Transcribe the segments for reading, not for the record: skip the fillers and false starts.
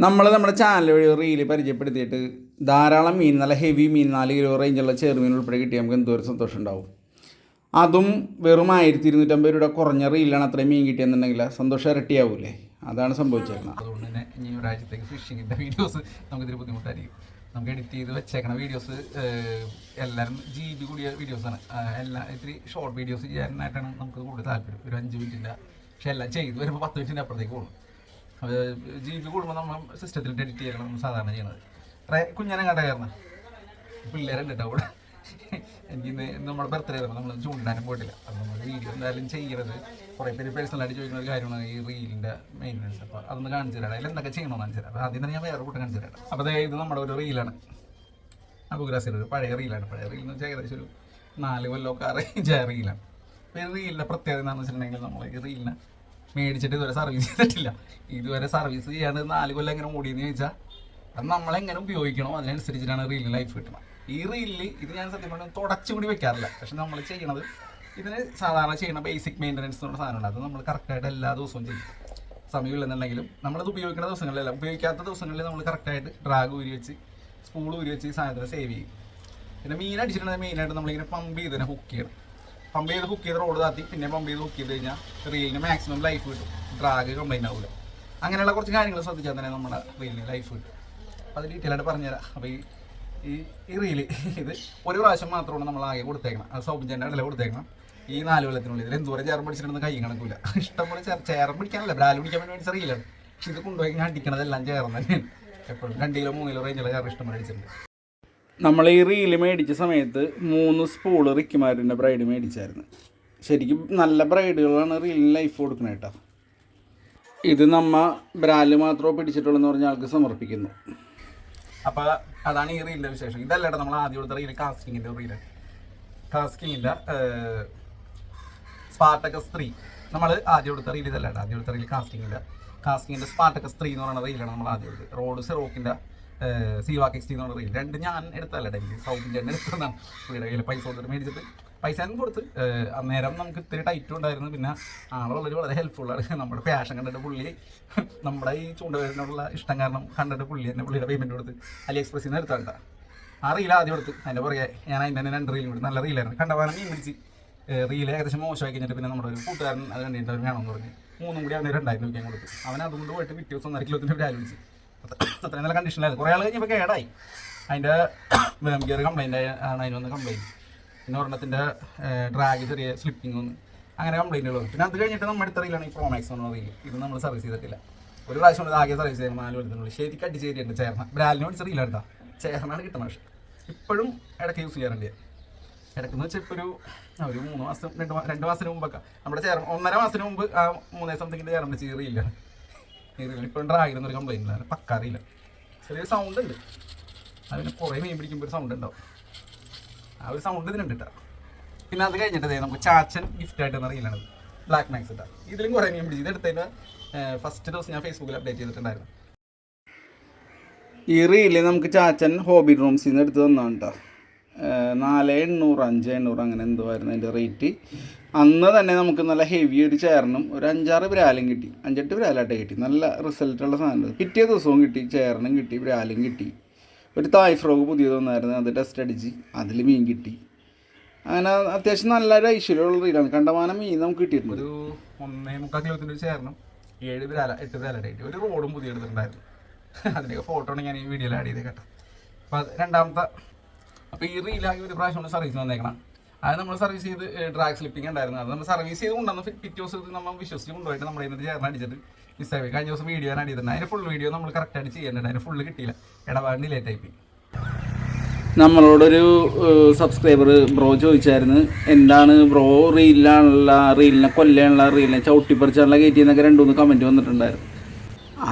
നമ്മുടെ ചാനൽ വഴി റീല് പരിചയപ്പെടുത്തിയിട്ട് ധാരാളം മീൻ, നല്ല ഹെവി മീൻ, 4 കിലോ റേഞ്ചുള്ള ചെറുമീൻ ഉൾപ്പെടെ കിട്ടിയാൽ നമുക്ക് എന്തോരം സന്തോഷം ഉണ്ടാവും. അതും വെറും 1250 രൂപ കുറഞ്ഞ റീലാണ് അത്രയും മീൻ കിട്ടിയെന്നുണ്ടെങ്കിൽ സന്തോഷം ഇരട്ടിയാവൂലേ? അതാണ് സംഭവിച്ചേക്കുന്നത്. അതുകൊണ്ട് തന്നെ ഇനി ഒരാഴ്ചത്തേക്ക് ഫിഷിങ്ങിൻ്റെ വീഡിയോസ് നമുക്കിതിൽ ബുദ്ധിമുട്ടായിരിക്കും. നമുക്ക് എഡിറ്റ് ചെയ്ത് വെച്ചേക്കണ വീഡിയോസ് എല്ലാവരും GB കൂടിയ വീഡിയോസാണ്. ഇത്തിരി ഷോർട്ട് വീഡിയോസ് ചെയ്യാനായിട്ടാണ് നമുക്ക് കൂടുതൽ താല്പര്യം. ഒരു 5 മിനിറ്റിൻ്റെ, പക്ഷേ എല്ലാം ചെയ്ത് വരുമ്പോൾ 10 മിനിറ്റിൻ്റെ അപ്പുറത്തേക്ക് പോകും. അത് GB കൂടുമ്പോൾ നമ്മൾ സിസ്റ്റത്തിൽ എഡിറ്റ് ചെയ്യണം നമ്മൾ സാധാരണ ചെയ്യുന്നത്. കുഞ്ഞനെ കട കയറണം പിള്ളേരുണ്ട് കേട്ടോ അവിടെ. എനിക്കിന്ന് നമ്മുടെ ബർത്ത്ഡേ ആയിരുന്നു, നമ്മൾ ചൂണ്ടിടാനും പോയിട്ടില്ല. അപ്പോൾ നമ്മൾ വീഡിയോ എന്തായാലും ചെയ്യണത് കുറേ പേര് പേഴ്സണലായിട്ട് ചോദിക്കുന്ന ഒരു കാര്യമാണ് ഈ റീലിൻ്റെ മെയിൻ്റനൻസ്. അപ്പോൾ അതൊന്ന് കാണിച്ചു തരാം, അതിൽ എന്തൊക്കെ ചെയ്യണമെന്ന് കാണിച്ചു തരാം. അപ്പോൾ ആദ്യം തന്നെ ഞാൻ വേറെ കൂട്ടം കാണിച്ചു തരാം. അപ്പോൾ ഇത് നമ്മുടെ ഒരു റീലാണ്, അബുഗ്രാസിൻ്റെ ഒരു പഴയ റീലാണ്. പഴയ റീൽ എന്ന് വെച്ചാൽ ഏകദേശം ഒരു 4 കൊല്ലമൊക്കെ അറേഞ്ചായ റീലാണ്. അപ്പോൾ ഈ റീലിൻ്റെ പ്രത്യേകത എന്താണെന്ന് വെച്ചിട്ടുണ്ടെങ്കിൽ നമ്മൾ ഈ റീലിനെ മേടിച്ചിട്ട് ഇതുവരെ സർവീസ് ചെയ്തിട്ടില്ല. ഇതുവരെ സർവീസ് ചെയ്യാണ്ട് 4 കൊല്ലം എങ്ങനെ ഓടിയെന്ന് ചോദിച്ചാൽ അത് നമ്മളെങ്ങനെ ഉപയോഗിക്കണോ അതിനനുസരിച്ചിട്ടാണ് റീലിന് ലൈഫ് കിട്ടുന്നത്. ഈ റീലിൽ ഇത് ഞാൻ സത്യം പറഞ്ഞാൽ തുടച്ചുകൂടി വെക്കാറില്ല. പക്ഷെ നമ്മൾ ചെയ്യണത് ഇതിന് സാധാരണ ചെയ്യുന്ന ബേസിക് മെയിൻ്റനൻസ് എന്നുള്ള സാധനമുണ്ട്. അത് നമ്മൾ കറക്റ്റായിട്ട് എല്ലാ ദിവസവും ചെയ്യും. സമയമില്ലെന്നുണ്ടെങ്കിലും നമ്മളത് ഉപയോഗിക്കുന്ന ദിവസങ്ങളിലല്ല, ഉപയോഗിക്കാത്ത ദിവസങ്ങളിൽ നമ്മൾ കറക്റ്റായിട്ട് ഡ്രാഗ് ഊരി വെച്ച് സ്പൂൾ ഊരി വെച്ച് ഈ സാധനത്തിന് സേവ് ചെയ്യും. പിന്നെ മീൻ അടിച്ചിട്ടുണ്ടെങ്കിൽ മെയിനായിട്ട് നമ്മളിങ്ങനെ പമ്പ് ചെയ്ത് തന്നെ ഹുക്ക് ചെയ്യണം. പമ്പ് ചെയ്ത് റോഡ് താത്തി പിന്നെ പമ്പ് ചെയ്ത് ഹുക്ക് ചെയ്ത് കഴിഞ്ഞാൽ റീലിന് മാക്സിമം ലൈഫ് കിട്ടും, ഡ്രാഗ് കംപ്ലൈൻറ്റ് ആവില്ല. അങ്ങനെയുള്ള കുറച്ച് കാര്യങ്ങൾ ശ്രദ്ധിച്ചാൽ തന്നെ നമ്മുടെ റീലിന് ലൈഫ് കിട്ടും. അപ്പോൾ അത് ഡീറ്റെയിൽ ആയിട്ട് പറഞ്ഞുതരാം. അപ്പോൾ ഈ റീല് ഇത് ഒരു പ്രാവശ്യം മാത്രമാണ് നമ്മൾ ആകെ കൊടുത്തേക്കണം. അത് സൗബിൻ്റെ ഇടയിൽ കൊടുത്തേക്കണം. ഈ 4 കൊല്ലത്തിനുള്ളിൽ ഇതിൽ എന്തോരം ചേർന്ന് പിടിച്ചിട്ടുണ്ടെന്ന് കൈ കണക്കില്ല. ഇഷ്ടംപോലെ ചേർന്ന് പിടിക്കാനല്ല, ബ്രാല് പിടിക്കാൻ വേണ്ടി റീലാണ്. പക്ഷെ ഇത് കൊണ്ടുപോയി ഞാൻ അടിക്കണതെല്ലാം ചേർന്ന് തന്നെയാണ്. എപ്പോഴും 2 കിലോ 3 കിലോ റേഞ്ചുള്ള ചേർന്ന് ഇഷ്ടംപോലെ അടിച്ചിട്ടുണ്ട്. നമ്മൾ ഈ റീല് മേടിച്ച സമയത്ത് 3 സ്പൂള് റിക്കിമാരിൻ്റെ ബ്രൈഡ് മേടിച്ചായിരുന്നു. ശരിക്കും നല്ല ബ്രൈഡുകളാണ് റീലിന് ലൈഫ് കൊടുക്കുന്നത് കേട്ടോ. ഇത് ബ്രാല് മാത്രമേ പിടിച്ചിട്ടുള്ളൂ പറഞ്ഞ ആൾക്ക് സമർപ്പിക്കുന്നു. അപ്പോൾ അതാണ് ഈ റീലിൻ്റെ വിശേഷം. ഇതല്ലേട്ടോ നമ്മൾ ആദ്യം കൊടുത്ത റീല് കാസ്റ്റിങ്ങിൻ്റെ റീലാണ്. കാസ്റ്റിങ്ങിൻ്റെ സ്പാർട്ടക്കസ് 3 നമ്മൾ ആദ്യം കൊടുത്ത റീൽ ഇതല്ലേട്ടോ. ആദ്യം കൊടുത്ത റീല് കാസ്റ്റിങ്ങിൻ്റെ സ്പാർട്ടക്കസ് 3 എന്ന് പറയുന്ന റീലാണ് നമ്മൾ ആദ്യം എടുത്തത്. റോഡ് സെറോക്കിൻ്റെ സീവാക്ക് XT എന്ന് പറഞ്ഞ റീൽ 2 ഞാൻ എടുത്തല്ല, എനിക്ക് സൗബിൻ്റെ എടുത്തതാണ്. പുള്ളിയുടെ കയ്യിൽ പൈസ കൊടുത്തിട്ട് മേടിച്ചിട്ട് പൈസ കൊടുത്ത് അന്നേരം നമുക്ക് ഇത്തിരി ടൈറ്റും ഉണ്ടായിരുന്നു. പിന്നെ ആളുള്ളവർ വളരെ ഹെൽപ്ഫുള്ളാണ്. നമ്മുടെ പാഷൻ കണ്ടിട്ട് പുള്ളി നമ്മുടെ ഈ ചൂണ്ടവരനോടുള്ള ഇഷ്ടം കാരണം കണ്ടിട്ട് പുള്ളിയുടെ പേയ്മെൻറ്റ് കൊടുത്ത് AliExpress നിന്ന് എടുത്താണ്ട. ആ റീൽ ആദ്യം എടുത്ത് അതിൻ്റെ പുറകെ ഞാൻ അതിൻ്റെ തന്നെ 2 റീലും കൊടുത്ത്. നല്ല റീലായിരുന്നു. കണ്ടവാനം മീൻ പിടിച്ച് റീൽ ഏകദേശം മോശമായി കഴിഞ്ഞിട്ട് പിന്നെ നമ്മുടെ ഒരു കൂട്ടുകാരൻ അത് കണ്ടിട്ട് അവർ വേണമെന്ന് പറഞ്ഞ് 3 കൂടി അവന് 2000 രൂപയ്ക്ക് കൊടുത്ത്. അവൻ അതുകൊണ്ട് പോയിട്ട് പിറ്റേ ദിവസം 1.5 കിലോത്തിൻ്റെ ബ്രാല് പിടിച്ച്. അത്രയും നല്ല കണ്ടീഷനിലായിരുന്നു. കുറേ ആൾ കഴിഞ്ഞപ്പോൾ കേടായി. അതിൻ്റെ ഗിയർ കംപ്ലൈൻ്റ് ആണ്, അതിന് വന്ന് കംപ്ലൈൻറ്റ്. പിന്നെ ഒരെണ്ണത്തിൻ്റെ ഡ്രാഗ് ചെറിയ സ്ലിപ്പിംഗ് ഒന്ന് അങ്ങനെ കംപ്ലൈൻറ്റുകൾ വന്നു. പിന്നെ അത് കഴിഞ്ഞിട്ട് നമ്മുടെ അടുത്ത റീലാണ് ഈ പ്രോമാക്സ് എന്ന് പറയുന്നത്. ഇത് നമ്മൾ സർവീസ് ചെയ്തിട്ടില്ല. ഒരു പ്രാവശ്യം ആകെ സർവീസ് ചെയ്യുമ്പോൾ 4 കൊല്ലത്തിനുള്ളിൽ ശരിക്കും അടിച്ച് കയറ്റിയിട്ടുണ്ട്. ചേർന്ന ബ്രാലിന് മേടിച്ച റീലാണ് കേട്ടോ. ചേർന്നാണ് കിട്ടുന്നത്. പക്ഷേ ഇപ്പോഴും ഇടയ്ക്ക് യൂസ് ചെയ്യാറുണ്ട്. ഇടയ്ക്കെന്ന് വെച്ചാൽ ഇപ്പോൾ ഒരു 3 മാസം 2 മാസത്തിന് മുമ്പൊക്കെ നമ്മുടെ 1.5 മാസത്തിന് മുമ്പ് 3 സംതിങ്ങിൻ്റെ ചേർന്ന് പിടിച്ച് ഈ റീലാണ്. ഇപ്പോഴും ഡ്രാഗിനൊന്നും ഒരു കംപ്ലൈൻറ്റ് ഇല്ല, പക്ക അറിയില്ല. ചെറിയൊരു സൗണ്ട് ഉണ്ട്. അതിന് കുറേ മീൻ പിടിക്കുമ്പോൾ ഒരു സൗണ്ട് ഉണ്ടാവും. ആ ഒരു സൗണ്ട് ഇതിനുണ്ട് കേട്ടോ. പിന്നെ അത് കഴിഞ്ഞിട്ട് നമുക്ക് ചാച്ചൻ ഗിഫ്റ്റായിട്ട് എന്ന റീലാണ് ബ്ലാക്ക് മാക്സ് ഇട്ടാ. ഇതിലും കുറേ മീൻ പിടിച്ച് ഇതെടുത്തതിൻ്റെ ഫസ്റ്റ് ദിവസം ഞാൻ ഫേസ്ബുക്കിൽ അപ്ഡേറ്റ് ചെയ്തിട്ടുണ്ടായിരുന്നു. ഈ റീല് നമുക്ക് ചാച്ചൻ ഹോബി റൂംസിൽ നിന്ന് എടുത്ത് തന്നാണ് കേട്ടോ. 4800 5800 അങ്ങനെ എന്തോ ആയിരുന്നു അതിൻ്റെ റേറ്റ്. അന്ന് തന്നെ നമുക്ക് നല്ല ഹെവി ഒരു ചേറിനും ഒരു 5-6 ബ്രാലും കിട്ടി. 5-8 ബ്രാലായിട്ട് കിട്ടി. നല്ല റിസൾട്ടുള്ള സാധനം. പിറ്റേ ദിവസവും കിട്ടി, ചേറിനും കിട്ടി, ബ്രാലും കിട്ടി. ഒരു തായ് ഫ്രോഗ് പുതിയത് വന്നായിരുന്നു, അത് ടെസ്റ്റ് അടിച്ച് അതിൽ മീൻ കിട്ടി. അങ്ങനെ അത്യാവശ്യം നല്ലൊരു ഐശ്വര്യമുള്ള റീലാണ്. കണ്ടമാനം മീൻ നമുക്ക് കിട്ടിയിട്ടുണ്ട്. ഒരു 1.25 കിലോത്തിൻ്റെ ഒരു ചേറിനും 8 ബ്രാലായിട്ട് കിട്ടി. ഒരു റോഡും പുതിയ എടുത്തിട്ടുണ്ടായിരുന്നു. അതിൻ്റെയൊക്കെ ഫോട്ടോ ആണ് ഞാൻ ഈ വീഡിയോയിൽ ആഡ് ചെയ്തേ കേട്ടോ. അപ്പോൾ രണ്ടാമത്തെ അപ്പോൾ ഈ റീലാകെ ഒരു പ്രാവശ്യം നമ്മൾ സർവീസ് വന്നേക്കണം. അത് നമ്മൾ സർവീസ് ചെയ്ത് ഡ്രാഗ് സ്ലിപ്പിംഗ് ഉണ്ടായിരുന്നു. അത് നമ്മൾ സർവീസ് ചെയ്ത് കൊണ്ടുവന്ന് പിറ്റേ ദിവസം നമ്മൾ വിശ്വസിച്ച് കൊണ്ടുപോയിട്ട് നമ്മുടെ ഇതിന് ചേർന്ന് അടിച്ചിട്ട് മിസ്സായി. കഴിഞ്ഞ ദിവസം വീഡിയോ ഞാൻ അടിച്ചിട്ടുണ്ട്. അതിന് ഫുൾ വീഡിയോ നമ്മൾ കറക്റ്റായിട്ട് ചെയ്യുന്നുണ്ട്. അതിന് ഫുള്ള് കിട്ടിയില്ല, ഇടപാടിന് ലേറ്റ് ആയിപ്പോയി. നമ്മളോടൊരു സബ്സ്ക്രൈബർ ബ്രോ ചോദിച്ചായിരുന്നു, എന്താണ് ബ്രോ റീലിനെ കൊല്ലാനുള്ള റീലിനെ ചവിട്ടിപ്പറിച്ചാനുള്ള കയറ്റിയെന്നൊക്കെ 2-3 കമൻറ്റ് വന്നിട്ടുണ്ടായിരുന്നു.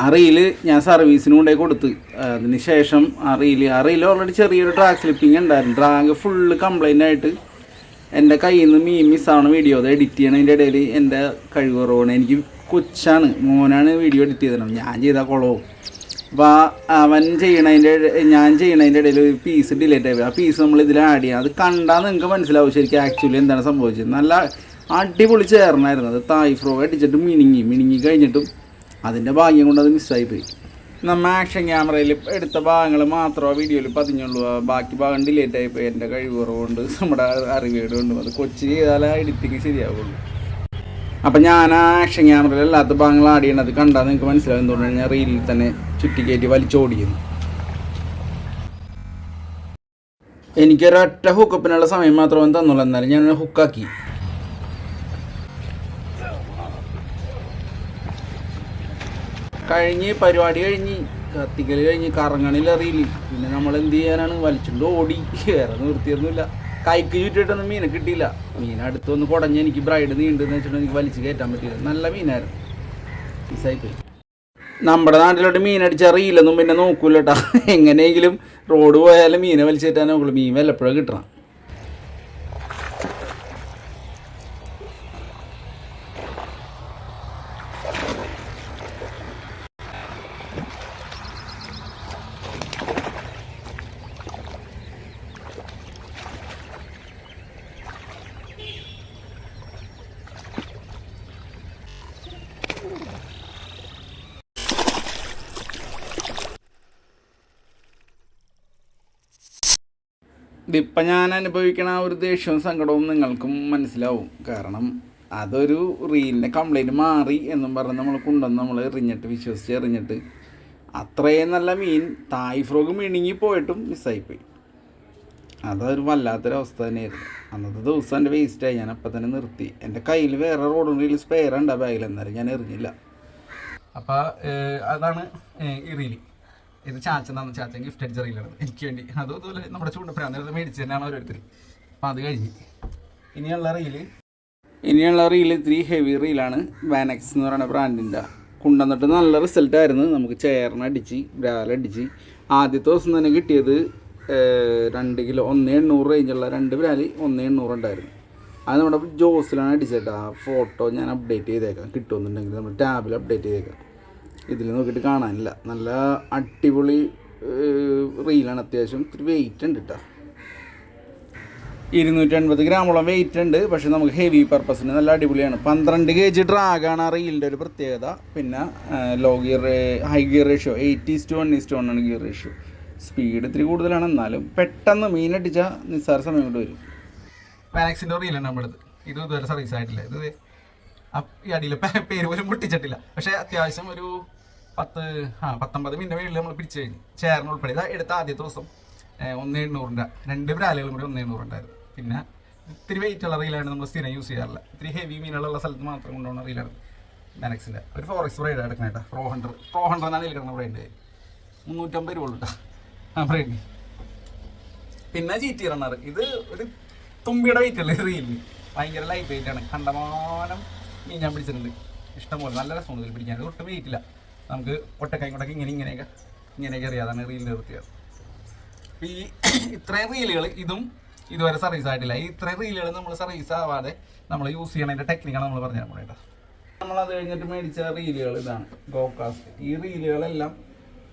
ആ റീല് ഞാൻ സർവീസിന് കൊണ്ടുപോയി കൊടുത്ത് അതിന് ശേഷം ആ റീല് ഓൾറെഡി ചെറിയൊരു ഡ്രാഗ് സ്ലിപ്പിംഗ് ഉണ്ടായിരുന്നു. ഡ്രാഗ് ഫുള്ള് കംപ്ലൈൻ്റ് ആയിട്ട് എൻ്റെ കയ്യിൽ നിന്ന് മീൻ മിസ്സാവണ വീഡിയോ അത് എഡിറ്റ് ചെയ്യണതിൻ്റെ ഇടയിൽ എൻ്റെ കഴിവ് കുറവാണ്. എനിക്ക് കൊച്ചാണ്, മോനാണ് വീഡിയോ എഡിറ്റ് ചെയ്തിട്ടുണ്ട്. ഞാൻ ചെയ്താൽ കുളവും. അപ്പോൾ ഞാൻ ചെയ്യണതിൻ്റെ ഇടയിൽ ഒരു പീസ് ഡിലേറ്റ് ആയി. ആ പീസ് നമ്മൾ ഇതിൽ ആഡ് ചെയ്യാം. അത് കണ്ടാൽ നിങ്ങൾക്ക് മനസ്സിലാവും ശരിക്കും ആക്ച്വലി എന്താണ് സംഭവിച്ചത്. നല്ല അടിപൊളി ചേർന്നായിരുന്നു. അത് തായ് ഫ്രോ അടിച്ചിട്ട് മിനിങ്ങി കഴിഞ്ഞിട്ടും അതിൻ്റെ ഭാഗ്യം കൊണ്ട് അത് മിസ്സായിപ്പോയി. നമ്മൾ ആക്ഷൻ ക്യാമറയിൽ എടുത്ത ഭാഗങ്ങൾ മാത്രമേ വീഡിയോയിൽ പതിഞ്ഞുള്ളൂ. ബാക്കി ഭാഗം ഡിലേറ്റ് ആയിപ്പോയി. എൻ്റെ കഴിവ് കുറവുകൊണ്ട് നമ്മുടെ അറിവേട് കൊണ്ട് അത് കൊച്ചി ചെയ്താലേ എഡിറ്റിങ് ശരിയാവുള്ളൂ. അപ്പം ഞാൻ ആ ആക്ഷൻ ക്യാമറയിൽ അല്ലാത്ത ഭാഗങ്ങൾ ആഡ് ചെയ്യണത് കണ്ടാൽ നിങ്ങൾക്ക് മനസ്സിലാവും എന്തുകൊണ്ടാണ് ഞാൻ റീലിൽ തന്നെ ചുറ്റിക്കയറ്റി വലിച്ചോടിക്കുന്നു. എനിക്കൊരൊറ്റ ഹുക്കപ്പിനുള്ള സമയം മാത്രമേ തന്നുള്ളൂ. എന്നാലും ഞാൻ ഹുക്കാക്കി. പരിപാടി കഴിഞ്ഞ് കത്തിക്കൽ കഴിഞ്ഞ് കറങ്ങണില്ല റീല്. പിന്നെ നമ്മൾ എന്ത് ചെയ്യാനാണ്, വലിച്ചുകൊണ്ട് ഓടി. വേറെ നിർത്തിയൊന്നുമില്ല. കൈക്ക് ചുറ്റിട്ടൊന്നും മീനെ കിട്ടിയില്ല. മീൻ അടുത്തൊന്ന് കുടഞ്ഞ് എനിക്ക് ബ്രൈഡ് നീണ്ടെന്ന് വെച്ചിട്ടുണ്ടെങ്കിൽ എനിക്ക് വലിച്ച് കയറ്റാൻ പറ്റില്ല. നല്ല മീനായിരുന്നു. മിസ്സായിപ്പോയി. നമ്മുടെ നാട്ടിലോട്ട് മീനടിച്ച റീലൊന്നും പിന്നെ നോക്കൂല കേട്ടോ. എങ്ങനെയെങ്കിലും റോഡ് പോയാലും മീനെ വലിച്ചു കയറ്റാൻ നോക്കുള്ളൂ. മീൻ വല്ലപ്പോഴും കിട്ടണം. ഇതിപ്പം ഞാൻ അനുഭവിക്കണ ആ ഒരു ദേഷ്യവും സങ്കടവും നിങ്ങൾക്കും മനസ്സിലാവും. കാരണം അതൊരു റീലിൻ്റെ കംപ്ലൈൻറ്റ് മാറി എന്നും പറഞ്ഞ് നമ്മൾ കൊണ്ടുവന്ന് നമ്മൾ എറിഞ്ഞിട്ട് വിശ്വസിച്ച് എറിഞ്ഞിട്ട് അത്രയും നല്ല മീൻ തായ് ഫ്രോഗ് മിണുങ്ങി പോയിട്ടും മിസ്സായിപ്പോയി. അതൊരു വല്ലാത്തൊരവസ്ഥ തന്നെയായിരുന്നു. അന്നത്തെ ദിവസം എൻ്റെ വേസ്റ്റായി. ഞാൻ അപ്പം തന്നെ നിർത്തി. എൻ്റെ കയ്യിൽ വേറെ റോഡ് റീൽ സ്പെയർ ഉണ്ട് ആ ബാഗിൽ. എന്നാലും ഞാൻ എറിഞ്ഞില്ല. അപ്പോൾ അതാണ് ഈ റീല്. ഇത് ചാച്ചൻ ഗിഫ്റ്റ് അടിച്ച റീലാണ് എനിക്ക് വേണ്ടി. അതും അതുപോലെ നമ്മുടെ ചൂണ്ടപ്പുര മേടിച്ച് തന്നെയാണ് ഓരോരുത്തർ. അപ്പം അത് കഴിഞ്ഞ് ഇനിയുള്ള റീല് ഇത്തിരി ഹെവി റീലാണ്. വാനക്സ് എന്ന് പറയുന്ന ബ്രാൻഡിൻ്റെ കൊണ്ടുവന്നിട്ട് നല്ല റിസൾട്ടായിരുന്നു. നമുക്ക് ചെയറിനടിച്ച് ബ്രാലടിച്ച് ആദ്യത്തെ ദിവസം തന്നെ കിട്ടിയത് 2 കിലോ 1.800 റേഞ്ചുള്ള 2 ബ്രാല് 1.800 ഉണ്ടായിരുന്നു. അത് നമ്മുടെ ജോസിലാണ് അടിച്ചേട്ടാ. ആ ഫോട്ടോ ഞാൻ അപ്ഡേറ്റ് ചെയ്തേക്കാം. കിട്ടുമെന്നുണ്ടെങ്കിൽ നമ്മൾ ടാബിൽ അപ്ഡേറ്റ് ചെയ്തേക്കാം. ഇതിൽ നോക്കിയിട്ട് കാണാനില്ല. നല്ല അടിപൊളി റീലാണ്. അത്യാവശ്യം ഇത്തിരി വെയിറ്റ് ഉണ്ട് കേട്ടോ. 280 ഗ്രാമോളം വെയിറ്റ് ഉണ്ട്. പക്ഷെ നമുക്ക് ഹെവി പർപ്പസിന് നല്ല അടിപൊളിയാണ്. 12 kg ഡ്രാഗാണ് ആ റീലിൻ്റെ ഒരു പ്രത്യേകത. പിന്നെ low gear high gear ratio 8:1:1 ആണ് ഗിയർ റേഷ്യോ. സ്പീഡ് ഇത്തിരി കൂടുതലാണ്. എന്നാലും പെട്ടെന്ന് മീനടിച്ചാൽ നിസ്സാര സമയം കൊണ്ട് വരും. വാനക്സിൻ്റെ റീലാണ് നമ്മളത്. ഇത് ഇതുവരെ സർവീസ് ആയിട്ടില്ല. ഇത് ഈ അടിയിൽ പേര് പോലും പൊട്ടിച്ചിട്ടില്ല. പക്ഷേ അത്യാവശ്യം ഒരു 19 മിനിറ്റ് വേണ്ടി നമ്മൾ പിടിച്ചു കഴിഞ്ഞു. ചെയറിന് ഉൾപ്പെടെ ഇതാ എടുത്ത ആദ്യത്തെ ദിവസം 1.800 2 ബ്രാലുകളും കൂടി 1.800 ഉണ്ടായിരുന്നു. പിന്നെ ഇത്തിരി വെയിറ്റ് ഉള്ള റീലാണ് നമ്മൾ സ്ഥിരം യൂസ് ചെയ്യാറില്ല. ഇത്തിരി ഹെവി മീനുകളുള്ള സ്ഥലത്ത് മാത്രം കൊണ്ടുപോകുന്ന റീലാണ് വാനക്സിൻ്റെ. ഒരു ഫോറക്സ് ബ്രൈഡ് എടുക്കണം കേട്ടോ. പ്രോ ഹൺഡ്രഡ് എന്നാണ് എടുക്കുന്ന ബ്രൈഡ്. 350 രൂപ കേട്ടോ ആ ബ്രൈഡ്. പിന്നെ GT റണ്ണർ. ഇത് ഒരു തുമ്പിയുടെ വെയിറ്റ് അല്ലേ റീലിന്. ഭയങ്കര ലൈറ്റ് വെയിറ്റ് ആണ്. കണ്ടമാനം മീൻ ഞാൻ പിടിച്ചിട്ടുണ്ട്. ഇഷ്ടംപോലെ നല്ല രസമാണ് ഇതിൽ പിടിക്കാൻ. ഇത് ഒട്ടും വെയിറ്റില്ല. നമുക്ക് ഒട്ടക്കൈ കൊണ്ടൊക്കെ ഇങ്ങനെയൊക്കെ അറിയാതാണ് റീലിൻ്റെ വൃത്തിയാണ്. ഈ ഇത്രയും റീലുകൾ ഇതുവരെ സർവീസ് ആയിട്ടില്ല. ഈ ഇത്രയും റീലുകൾ നമ്മൾ സർവീസ് ആവാതെ നമ്മൾ യൂസ് ചെയ്യണതിൻ്റെ ടെക്നിക്കാണ് നമ്മൾ പറഞ്ഞു തരാൻ കേട്ടോ. നമ്മളത് കഴിഞ്ഞിട്ട് മേടിച്ച റീലുകൾ ഇതാണ് ഗോകാസ്റ്റ്. ഈ റീലുകളെല്ലാം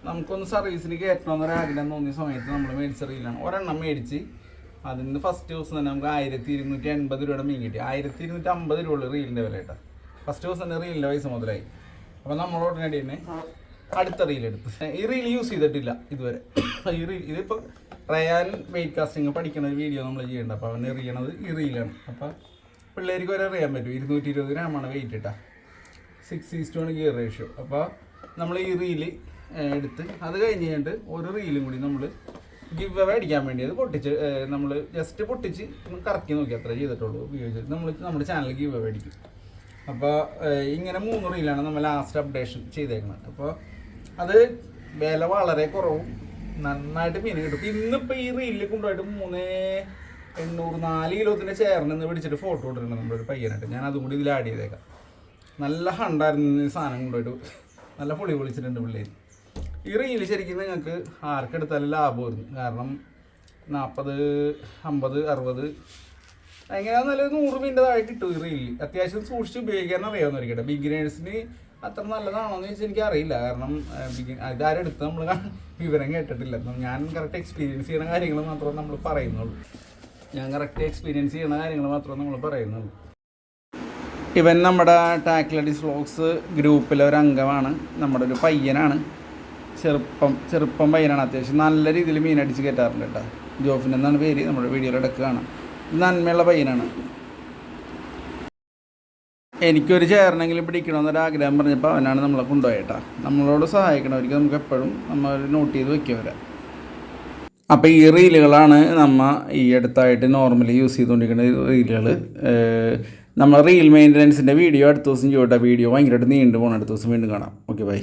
നമുക്കൊന്ന് സർവീസിന് കയറ്റണമെന്നൊരാഗ്രഹം തോന്നിയ സമയത്ത് നമ്മൾ മേടിച്ച റീലാണ്. ഒരെണ്ണം മേടിച്ച് അതിന് ഫസ്റ്റ് ദിവസം തന്നെ നമുക്ക് 1280 രൂപയുടെ മീൻ കിട്ടി. 1250 രൂപ റീലിൻ്റെ വില കേട്ടോ. ഫസ്റ്റ് ദിവസം തന്നെ റീലിൻ്റെ പൈസ മുതലായി. അപ്പോൾ നമ്മൾ ഉടനടി തന്നെ അടുത്ത റീലെടുത്ത്. ഈ റീൽ യൂസ് ചെയ്തിട്ടില്ല ഇതുവരെ. ഇതിപ്പോൾ റയാൻ വെയിറ്റ് കാസ്റ്റിങ് പഠിക്കുന്ന ഒരു വീഡിയോ നമ്മൾ ചെയ്യേണ്ട. അപ്പോൾ അവൻ എറിയണത് ഈ റീലാണ്. അപ്പോൾ പിള്ളേർക്ക് വരെ അറിയാൻ പറ്റും. 220 ഗ്രാമാണ് വെയിറ്റ് ഇട്ടാ. 6:1 ഗിയർ റേഷ്യോ. അപ്പോൾ നമ്മൾ ഈ റീല് എടുത്ത് അത് കഴിഞ്ഞിട്ട് ഒരു റീലും കൂടി നമ്മൾ ഗിവ് അവേ അടിക്കാൻ വേണ്ടി അത് പൊട്ടിച്ച് നമ്മൾ ജസ്റ്റ് പൊട്ടിച്ച് കറക്കി നോക്കി അത്ര ചെയ്തിട്ടുള്ളൂ. ഉപയോഗിച്ചിട്ട് നമ്മൾ നമ്മുടെ ചാനൽ ഗിവ് അവേ അടിക്കും. അപ്പോൾ ഇങ്ങനെ 3 റീലാണ് നമ്മൾ ലാസ്റ്റ് അപ്ഡേഷൻ ചെയ്തേക്കുന്നത്. അപ്പോൾ അത് വില വളരെ കുറവും നന്നായിട്ട് മീൻ കിട്ടും. ഇന്നിപ്പോൾ ഈ റീലിൽ കൊണ്ടുപോയിട്ട് 3.800 4 കിലോത്തിൻ്റെ ചേർന്ന് പിടിച്ചിട്ട് ഫോട്ടോ ഇട്ടിട്ടുണ്ട് നമ്മളൊരു പയ്യനായിട്ട്. ഞാൻ അതും കൂടി ഇതിൽ ആഡ് ചെയ്തേക്കാം. നല്ല ഹണ്ടായിരുന്നു ഈ സാധനം കൊണ്ടുപോയിട്ട്. നല്ല പൊളി പൊളിച്ചിട്ടുണ്ട് പിള്ളേർ. ഈ റീല് ശരിക്കും നിങ്ങൾക്ക് ആർക്കെടുത്താലും ലാഭമായിരുന്നു. കാരണം 40, 50, 60 എങ്ങനെയാണെന്നാലും 100 മീൻ്റെ താഴെ കിട്ടും ഈ റീലിൽ. അത്യാവശ്യം സൂക്ഷിച്ച് ഉപയോഗിക്കാൻ അറിയാവുന്നവരിക്കട്ടെ. ബിഗിനേഴ്സിന് അത്ര നല്ലതാണോ എന്ന് ചോദിച്ചാൽ എനിക്കറിയില്ല. കാരണം ഇതാരെടുത്ത് നമ്മൾ വിവരം കേട്ടിട്ടില്ല. ഞാൻ കറക്റ്റ് എക്സ്പീരിയൻസ് ചെയ്യുന്ന കാര്യങ്ങൾ മാത്രമേ നമ്മൾ പറയുന്നുള്ളൂ. ഇവൻ നമ്മുടെ ടാക്ലഡീസ് വ്ളോഗ്സ് ഗ്രൂപ്പിലെ ഒരു അംഗമാണ്. നമ്മുടെ ഒരു പയ്യനാണ്. ചെറുപ്പം പയ്യനാണ്. അത്യാവശ്യം നല്ല രീതിയിൽ മീനടിച്ച് കയറ്റാറുണ്ട് കേട്ടോ. ജോഫിൻ എന്നാണ് പേര്, നമ്മുടെ വീഡിയോയിൽ ഇടയ്ക്കാണ്. നന്മയുള്ള പയ്യനാണ്. എനിക്കൊരു ചേരനെങ്കിലും പിടിക്കണമെന്നൊരാഗ്രഹം പറഞ്ഞപ്പോൾ അവനാണ് നമ്മളെ കൊണ്ടുപോയേട്ടാ. നമ്മളോട് സഹായിക്കണവർക്ക് നമുക്ക് എപ്പോഴും നമ്മൾ നോട്ട് ചെയ്ത് വെക്കവരെ. അപ്പോൾ ഈ റീലുകളാണ് നമ്മൾ ഈ അടുത്തായിട്ട് നോർമലി യൂസ് ചെയ്തുകൊണ്ടിരിക്കുന്ന റീലുകൾ. നമ്മൾ റീൽ മെയിൻ്റനൻസിൻ്റെ വീഡിയോ അടുത്ത ദിവസം ചെയ്യട്ടെ. വീഡിയോ ഭയങ്കരമായിട്ട് നീണ്ടു പോകണം. അടുത്ത ദിവസം വീണ്ടും കാണാം. Okay, by.